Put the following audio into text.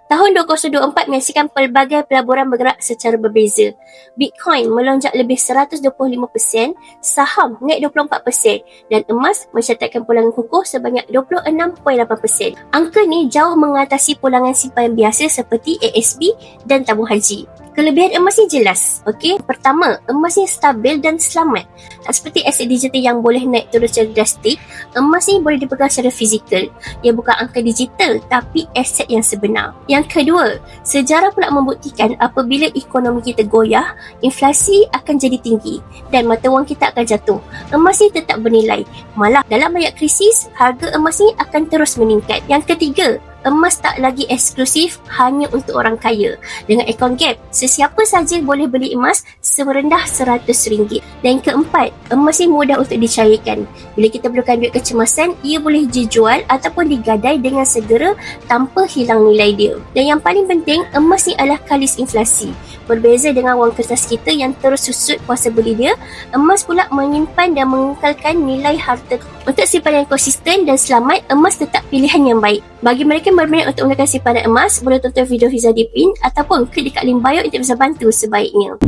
Tahun 2024 menyaksikan pelbagai pelaburan bergerak secara berbeza. Bitcoin melonjak lebih 125%, saham naik 24% dan emas mencatatkan pulangan kukuh sebanyak 26.8%. Angka ni jauh mengatasi pulangan simpanan biasa seperti ASB dan tabung haji. Kelebihan emas ni jelas. Okey, pertama, emas ni stabil dan selamat. Tak seperti aset digital yang boleh naik turun secara drastik, emas ni boleh dipegang secara fizikal. Ia bukan angka digital tapi aset yang sebenar. Yang kedua, sejarah pula membuktikan apabila ekonomi kita goyah, inflasi akan jadi tinggi dan mata wang kita akan jatuh. Emas ni tetap bernilai. Malah dalam ayat krisis, harga emas ni akan terus meningkat. Yang ketiga, emas tak lagi eksklusif hanya untuk orang kaya. Dengan Account Gap, sesiapa saja boleh beli emas serendah RM100. Dan yang keempat, emas ni mudah untuk dicairkan. Bila kita perlukan duit kecemasan, ia boleh dijual ataupun digadai dengan segera tanpa hilang nilai dia. Dan yang paling penting, emas ni adalah kalis inflasi. Berbeza dengan wang kertas kita yang terus susut kuasa beli dia, emas pula menyimpan dan mengekalkan nilai harta. Untuk simpanan yang konsisten dan selamat, emas tetap pilihan yang baik. Bagi mereka yang berminat untuk menggunakan simpanan emas, boleh tonton video Fiza Dipin ataupun klik dekat link bio untuk bisa bantu sebaiknya.